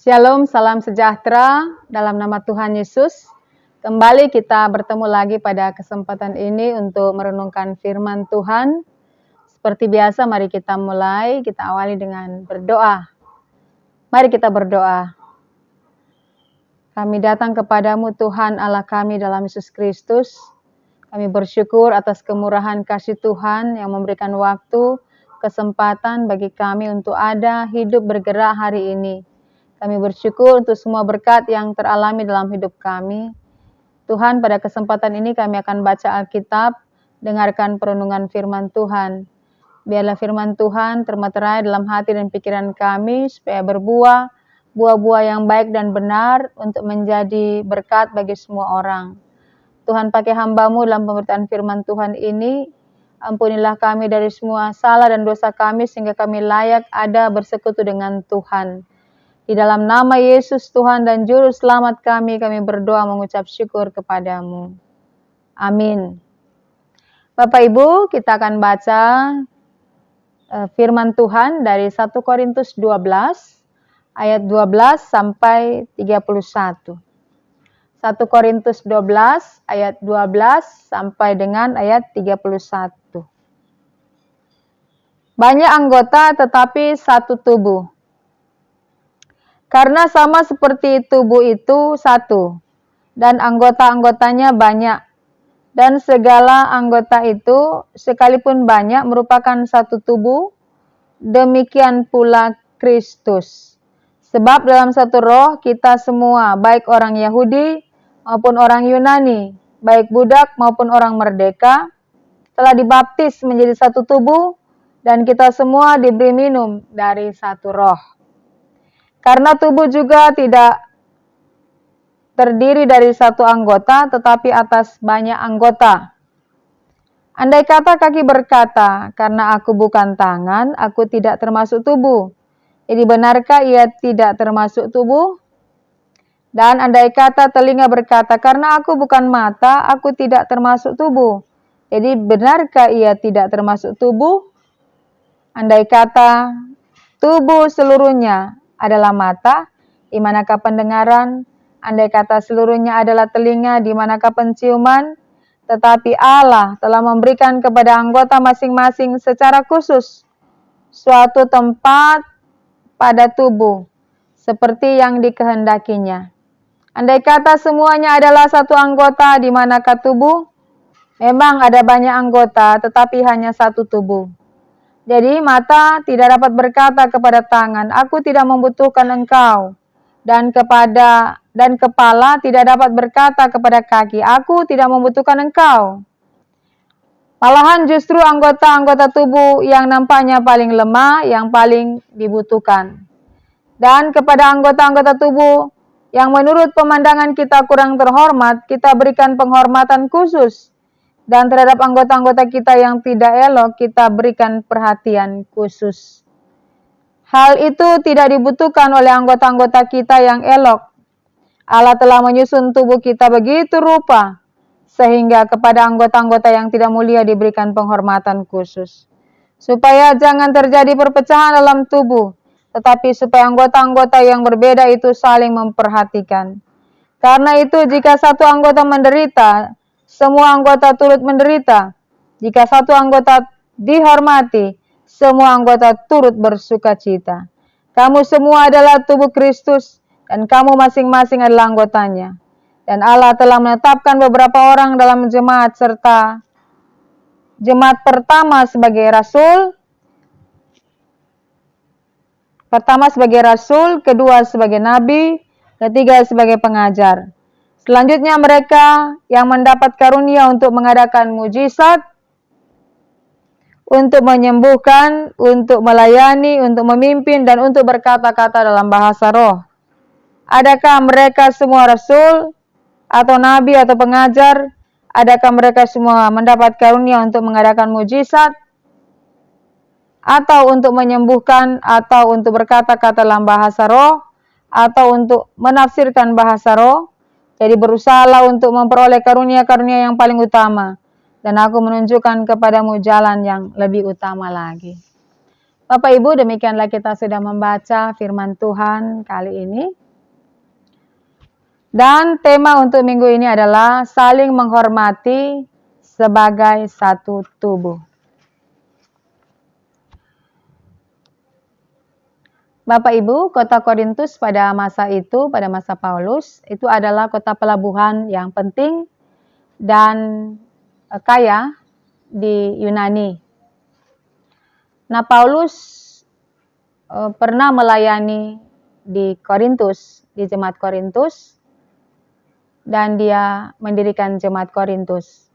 Shalom, salam sejahtera dalam nama Tuhan Yesus. Kembali kita bertemu lagi pada kesempatan ini untuk merenungkan firman Tuhan. Seperti biasa, mari kita mulai, kita awali dengan berdoa. Mari kita berdoa. Kami datang kepadamu Tuhan Allah kami dalam Yesus Kristus. Kami bersyukur atas kemurahan kasih Tuhan yang memberikan waktu, kesempatan bagi kami untuk ada, hidup, bergerak hari ini. Kami bersyukur untuk semua berkat yang teralami dalam hidup kami. Tuhan, pada kesempatan ini kami akan baca Alkitab, dengarkan perenungan firman Tuhan. Biarlah firman Tuhan termaterai dalam hati dan pikiran kami, supaya berbuah, buah-buah yang baik dan benar untuk menjadi berkat bagi semua orang. Tuhan, pakai hamba-Mu dalam pemberitaan firman Tuhan ini. Ampunilah kami dari semua salah dan dosa kami, sehingga kami layak ada bersekutu dengan Tuhan. Di dalam nama Yesus Tuhan dan Juru Selamat kami berdoa mengucap syukur kepadamu. Amin. Bapak Ibu, kita akan baca firman Tuhan dari 1 Korintus 12, ayat 12 sampai 31. 1 Korintus 12, ayat 12 sampai dengan ayat 31. Banyak anggota tetapi satu tubuh. Karena sama seperti tubuh itu satu, dan anggota-anggotanya banyak, dan segala anggota itu sekalipun banyak merupakan satu tubuh, demikian pula Kristus. Sebab dalam satu roh kita semua, baik orang Yahudi maupun orang Yunani, baik budak maupun orang merdeka, telah dibaptis menjadi satu tubuh, dan kita semua diberi minum dari satu roh. Karena tubuh juga tidak terdiri dari satu anggota, tetapi atas banyak anggota. Andai kata kaki berkata, karena aku bukan tangan, aku tidak termasuk tubuh. Jadi benarkah ia tidak termasuk tubuh? Dan andai kata telinga berkata, karena aku bukan mata, aku tidak termasuk tubuh. Jadi benarkah ia tidak termasuk tubuh? Andai kata tubuh seluruhnya adalah mata, di manakah pendengaran? Andai kata seluruhnya adalah telinga, di manakah penciuman? Tetapi Allah telah memberikan kepada anggota masing-masing secara khusus suatu tempat pada tubuh, seperti yang dikehendakinya. Andai kata semuanya adalah satu anggota, di manakah tubuh? Memang ada banyak anggota, tetapi hanya satu tubuh. Jadi mata tidak dapat berkata kepada tangan, aku tidak membutuhkan engkau. Dan kepala tidak dapat berkata kepada kaki, aku tidak membutuhkan engkau. Malahan justru anggota-anggota tubuh yang nampaknya paling lemah, yang paling dibutuhkan. Dan kepada anggota-anggota tubuh yang menurut pemandangan kita kurang terhormat, kita berikan penghormatan khusus. Dan terhadap anggota-anggota kita yang tidak elok, kita berikan perhatian khusus. Hal itu tidak dibutuhkan oleh anggota-anggota kita yang elok. Allah telah menyusun tubuh kita begitu rupa, sehingga kepada anggota-anggota yang tidak mulia diberikan penghormatan khusus. Supaya jangan terjadi perpecahan dalam tubuh, tetapi supaya anggota-anggota yang berbeda itu saling memperhatikan. Karena itu jika satu anggota menderita, semua anggota turut menderita. Jika satu anggota dihormati, semua anggota turut bersukacita. Kamu semua adalah tubuh Kristus, dan kamu masing-masing adalah anggotanya. Dan Allah telah menetapkan beberapa orang dalam jemaat, serta jemaat pertama sebagai rasul, kedua sebagai nabi, ketiga sebagai pengajar. Selanjutnya mereka yang mendapat karunia untuk mengadakan mujizat, untuk menyembuhkan, untuk melayani, untuk memimpin, dan untuk berkata-kata dalam bahasa roh. Adakah mereka semua rasul, atau nabi, atau pengajar? Adakah mereka semua mendapat karunia untuk mengadakan mujizat, atau untuk menyembuhkan, atau untuk berkata-kata dalam bahasa roh, atau untuk menafsirkan bahasa roh? Jadi berusahalah untuk memperoleh karunia-karunia yang paling utama. Dan aku menunjukkan kepadamu jalan yang lebih utama lagi. Bapak Ibu, demikianlah kita sudah membaca firman Tuhan kali ini. Dan tema untuk minggu ini adalah saling menghormati sebagai satu tubuh. Bapak Ibu, kota Korintus pada masa itu, pada masa Paulus, itu adalah kota pelabuhan yang penting dan kaya di Yunani. Nah, Paulus pernah melayani di Korintus, di jemaat Korintus, dan dia mendirikan jemaat Korintus.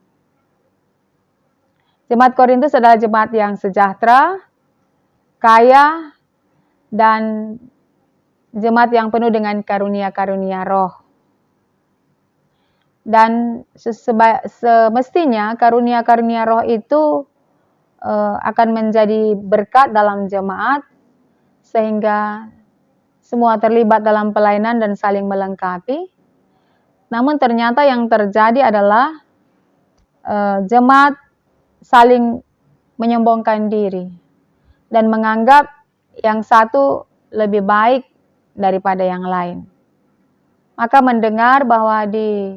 Jemaat Korintus adalah jemaat yang sejahtera, kaya, dan jemaat yang penuh dengan karunia-karunia roh. Dan semestinya karunia-karunia roh itu akan menjadi berkat dalam jemaat, sehingga semua terlibat dalam pelayanan dan saling melengkapi. Namun ternyata yang terjadi adalah jemaat saling menyombongkan diri dan menganggap yang satu lebih baik daripada yang lain. Maka mendengar bahwa di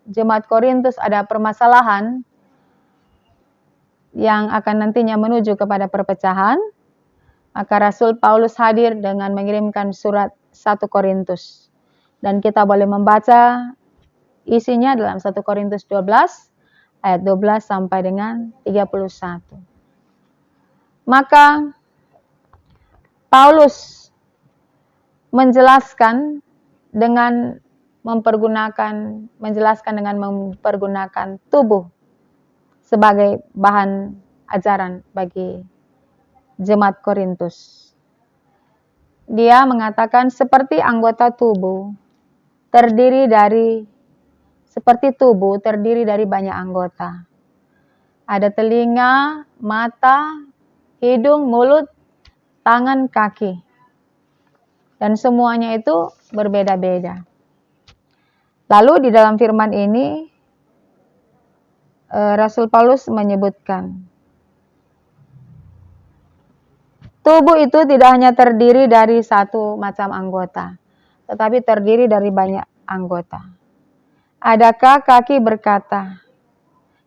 jemaat Korintus ada permasalahan yang akan nantinya menuju kepada perpecahan, maka Rasul Paulus hadir dengan mengirimkan surat 1 Korintus. Dan kita boleh membaca isinya dalam 1 Korintus 12 ayat 12 sampai dengan 31. Maka Paulus menjelaskan dengan mempergunakan tubuh sebagai bahan ajaran bagi jemaat Korintus. Dia mengatakan seperti tubuh terdiri dari banyak anggota. Ada telinga, mata, hidung, mulut, tangan, kaki. Dan semuanya itu berbeda-beda. Lalu di dalam firman ini, Rasul Paulus menyebutkan, tubuh itu tidak hanya terdiri dari satu macam anggota, tetapi terdiri dari banyak anggota. Adakah kaki berkata,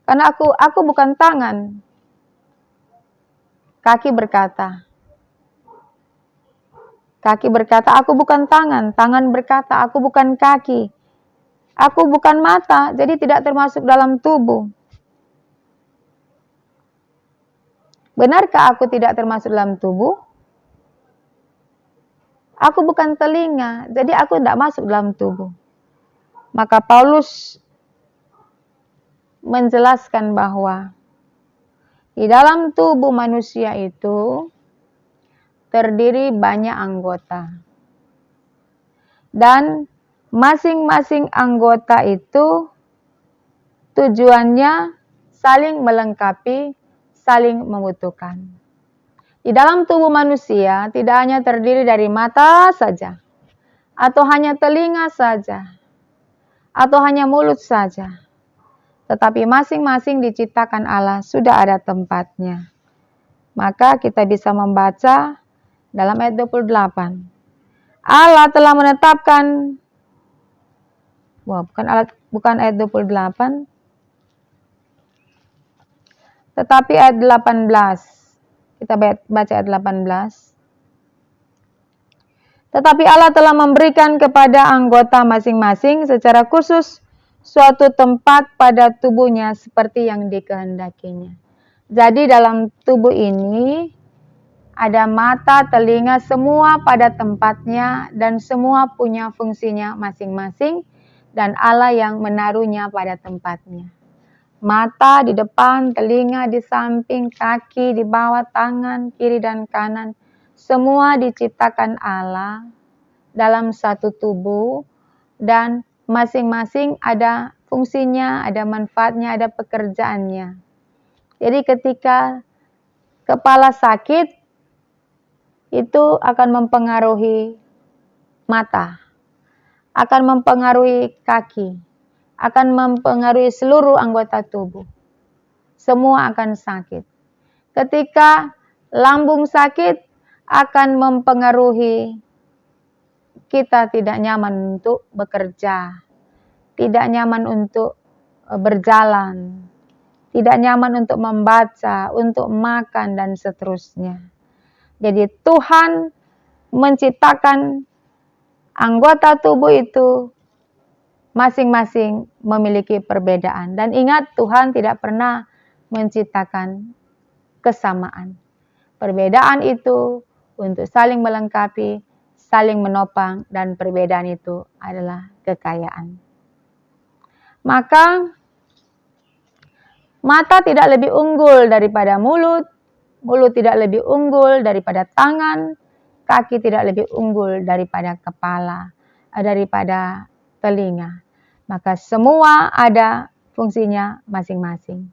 karena aku bukan tangan. Kaki berkata, aku bukan tangan. Tangan berkata, aku bukan kaki. Aku bukan mata, jadi tidak termasuk dalam tubuh. Benarkah aku tidak termasuk dalam tubuh? Aku bukan telinga, jadi aku tidak masuk dalam tubuh. Maka Paulus menjelaskan bahwa di dalam tubuh manusia itu terdiri banyak anggota. Dan masing-masing anggota itu tujuannya saling melengkapi, saling membutuhkan. Di dalam tubuh manusia tidak hanya terdiri dari mata saja, atau hanya telinga saja, atau hanya mulut saja. Tetapi masing-masing diciptakan Allah sudah ada tempatnya. Maka kita bisa membaca dalam ayat 28. Allah telah menetapkan, bukan ayat 28, tetapi ayat 18. Kita baca ayat 18. Tetapi Allah telah memberikan kepada anggota masing-masing secara khusus suatu tempat pada tubuhnya seperti yang dikehendakinya. Jadi dalam tubuh ini ada mata, telinga, semua pada tempatnya dan semua punya fungsinya masing-masing dan Allah yang menaruhnya pada tempatnya. Mata di depan, telinga di samping, kaki di bawah, tangan kiri dan kanan, semua diciptakan Allah dalam satu tubuh dan masing-masing ada fungsinya, ada manfaatnya, ada pekerjaannya. Jadi ketika kepala sakit, itu akan mempengaruhi mata, akan mempengaruhi kaki, akan mempengaruhi seluruh anggota tubuh. Semua akan sakit. Ketika lambung sakit, akan mempengaruhi kita tidak nyaman untuk bekerja, tidak nyaman untuk berjalan, tidak nyaman untuk membaca, untuk makan, dan seterusnya. Jadi Tuhan menciptakan anggota tubuh itu masing-masing memiliki perbedaan. Dan ingat, Tuhan tidak pernah menciptakan kesamaan. Perbedaan itu untuk saling melengkapi, saling menopang, dan perbedaan itu adalah kekayaan. Maka mata tidak lebih unggul daripada mulut, mulut tidak lebih unggul daripada tangan, kaki tidak lebih unggul daripada kepala, daripada telinga. Maka semua ada fungsinya masing-masing.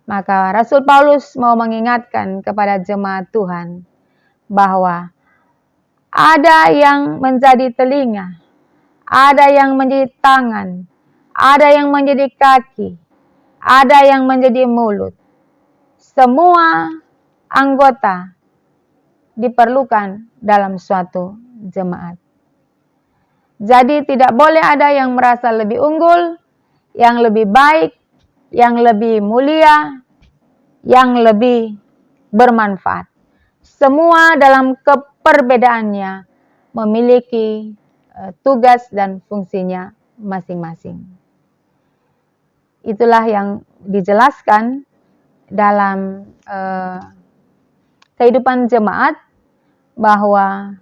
Maka Rasul Paulus mau mengingatkan kepada jemaat Tuhan bahwa ada yang menjadi telinga, ada yang menjadi tangan, ada yang menjadi kaki, ada yang menjadi mulut. Semua anggota diperlukan dalam suatu jemaat. Jadi tidak boleh ada yang merasa lebih unggul, yang lebih baik, yang lebih mulia, yang lebih bermanfaat. Semua dalam keperbedaannya memiliki tugas dan fungsinya masing-masing. Itulah yang dijelaskan dalam kehidupan jemaat, bahwa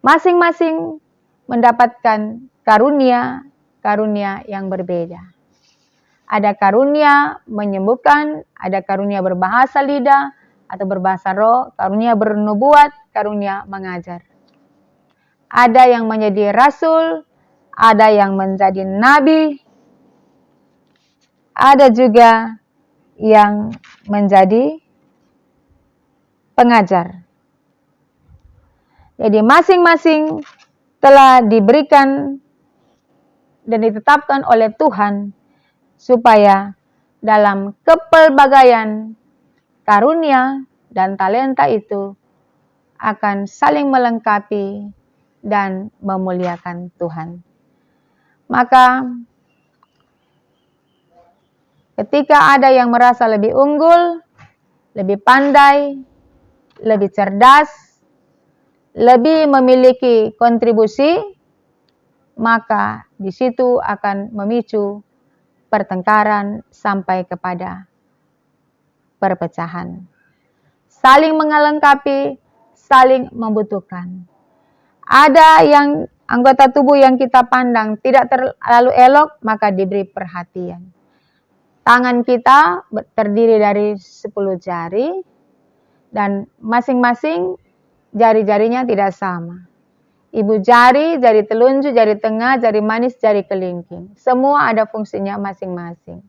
masing-masing mendapatkan karunia yang berbeda. Ada karunia menyembuhkan, ada karunia berbahasa lidah atau berbahasa roh, karunia bernubuat, karunia mengajar. Ada yang menjadi rasul, ada yang menjadi nabi, ada juga yang menjadi pengajar. Jadi masing-masing telah diberikan dan ditetapkan oleh Tuhan supaya dalam kepelbagaian karunia dan talenta itu akan saling melengkapi dan memuliakan Tuhan. Maka ketika ada yang merasa lebih unggul, lebih pandai, lebih cerdas, lebih memiliki kontribusi, maka di situ akan memicu pertengkaran sampai kepada perpecahan. Saling melengkapi, saling membutuhkan. Ada yang anggota tubuh yang kita pandang tidak terlalu elok, maka diberi perhatian. Tangan kita terdiri dari 10 jari, dan masing-masing jari-jarinya tidak sama. Ibu jari, jari telunjuk, jari tengah, jari manis, jari kelingking. Semua ada fungsinya masing-masing.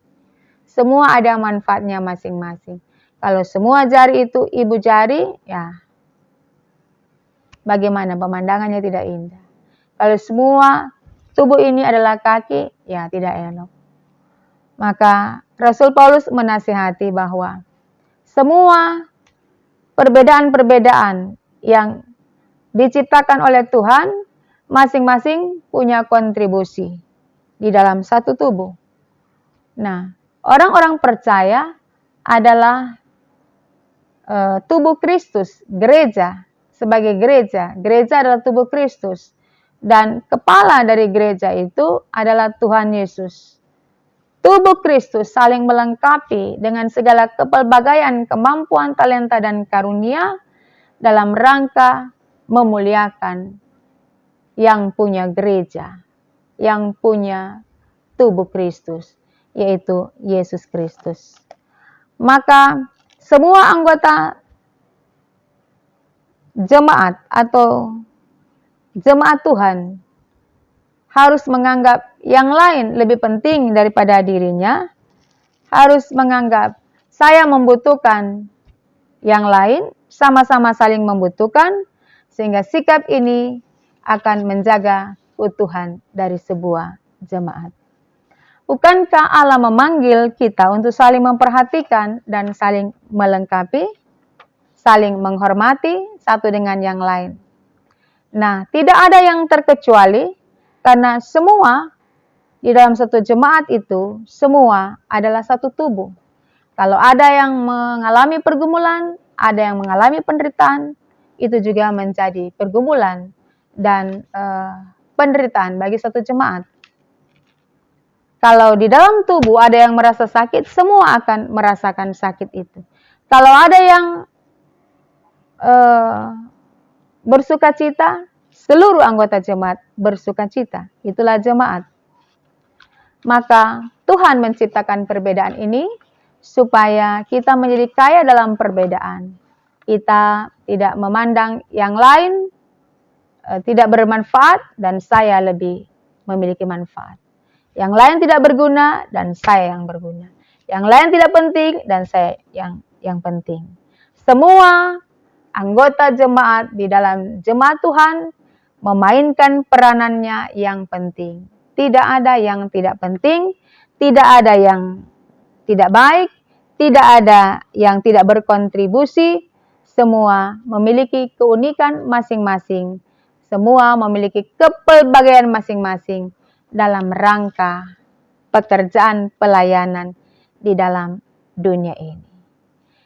Semua ada manfaatnya masing-masing. Kalau semua jari itu ibu jari, ya bagaimana pemandangannya tidak indah. Kalau semua tubuh ini adalah kaki, ya tidak elok. Maka Rasul Paulus menasihati bahwa semua perbedaan-perbedaan yang diciptakan oleh Tuhan, masing-masing punya kontribusi di dalam satu tubuh. Nah, orang-orang percaya adalah tubuh Kristus, gereja. Sebagai gereja, gereja adalah tubuh Kristus. Dan kepala dari gereja itu adalah Tuhan Yesus. Tubuh Kristus saling melengkapi dengan segala kepelbagaian, kemampuan, talenta, dan karunia dalam rangka memuliakan yang punya gereja, yang punya tubuh Kristus, yaitu Yesus Kristus. Maka semua anggota jemaat atau jemaat Tuhan harus menganggap yang lain lebih penting daripada dirinya, harus menganggap saya membutuhkan yang lain, sama-sama saling membutuhkan, sehingga sikap ini akan menjaga keutuhan dari sebuah jemaat. Bukankah Allah memanggil kita untuk saling memperhatikan dan saling melengkapi, saling menghormati, satu dengan yang lain. Nah, tidak ada yang terkecuali karena semua di dalam satu jemaat itu, semua adalah satu tubuh. Kalau ada yang mengalami pergumulan, ada yang mengalami penderitaan, itu juga menjadi pergumulan dan penderitaan bagi satu jemaat. Kalau di dalam tubuh ada yang merasa sakit, semua akan merasakan sakit itu. Kalau ada yang bersukacita, seluruh anggota jemaat bersukacita. Itulah jemaat. Maka Tuhan menciptakan perbedaan ini supaya kita menjadi kaya dalam perbedaan. Kita tidak memandang yang lain tidak bermanfaat dan saya lebih memiliki manfaat. Yang lain tidak berguna dan saya yang berguna. Yang lain tidak penting dan saya yang penting. Semua anggota jemaat di dalam jemaat Tuhan memainkan peranannya yang penting. Tidak ada yang tidak penting, tidak ada yang tidak baik, tidak ada yang tidak berkontribusi. Semua memiliki keunikan masing-masing. Semua memiliki kepelbagaian masing-masing dalam rangka pekerjaan pelayanan di dalam dunia ini.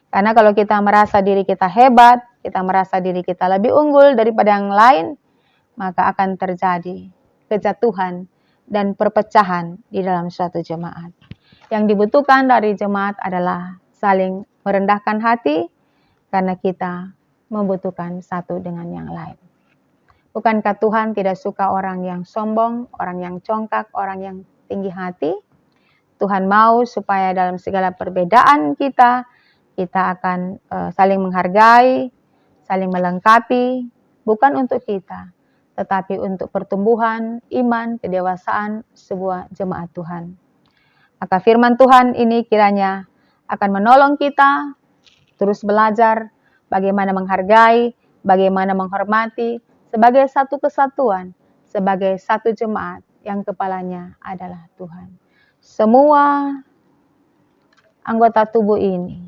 Karena kalau kita merasa diri kita hebat, kita merasa diri kita lebih unggul daripada yang lain, maka akan terjadi kejatuhan dan perpecahan di dalam suatu jemaat. Yang dibutuhkan dari jemaat adalah saling merendahkan hati, karena kita membutuhkan satu dengan yang lain. Bukankah Tuhan tidak suka orang yang sombong, orang yang congkak, orang yang tinggi hati? Tuhan mau supaya dalam segala perbedaan kita akan saling menghargai, saling melengkapi, bukan untuk kita, tetapi untuk pertumbuhan iman, kedewasaan sebuah jemaat Tuhan. Maka firman Tuhan ini kiranya akan menolong kita terus belajar bagaimana menghargai, bagaimana menghormati sebagai satu kesatuan, sebagai satu jemaat yang kepalanya adalah Tuhan. Semua anggota tubuh ini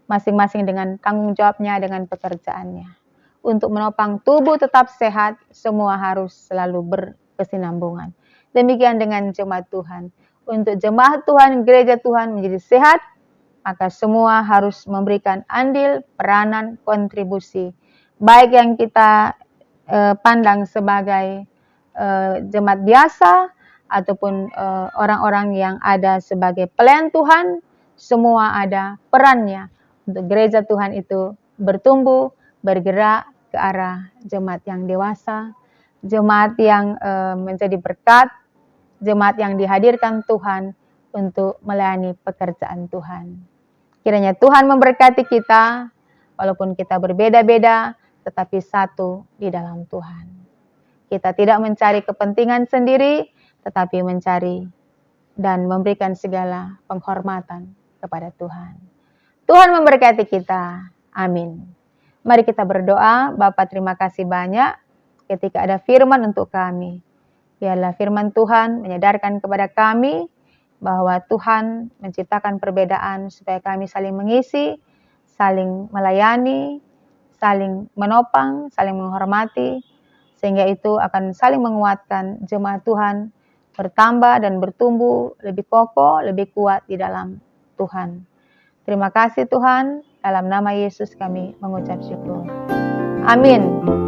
masing-masing dengan tanggung jawabnya, dengan pekerjaannya. Untuk menopang tubuh tetap sehat, semua harus selalu berkesinambungan. Demikian dengan jemaat Tuhan. Untuk jemaat Tuhan, gereja Tuhan menjadi sehat, maka semua harus memberikan andil, peranan, kontribusi. Baik yang kita pandang sebagai jemaat biasa, ataupun orang-orang yang ada sebagai pelayan Tuhan, semua ada perannya untuk gereja Tuhan itu bertumbuh, bergerak ke arah jemaat yang dewasa, jemaat yang menjadi berkat, jemaat yang dihadirkan Tuhan untuk melayani pekerjaan Tuhan. Kiranya Tuhan memberkati kita, walaupun kita berbeda-beda, tetapi satu di dalam Tuhan. Kita tidak mencari kepentingan sendiri, tetapi mencari dan memberikan segala penghormatan kepada Tuhan. Tuhan memberkati kita. Amin. Mari kita berdoa. Bapa, terima kasih banyak ketika ada firman untuk kami. Biarlah firman Tuhan menyadarkan kepada kami bahwa Tuhan menciptakan perbedaan supaya kami saling mengisi, saling melayani, saling menopang, saling menghormati, sehingga itu akan saling menguatkan jemaat Tuhan bertambah dan bertumbuh lebih kokoh, lebih kuat di dalam Tuhan. Terima kasih Tuhan, dalam nama Yesus kami mengucap syukur. Amin.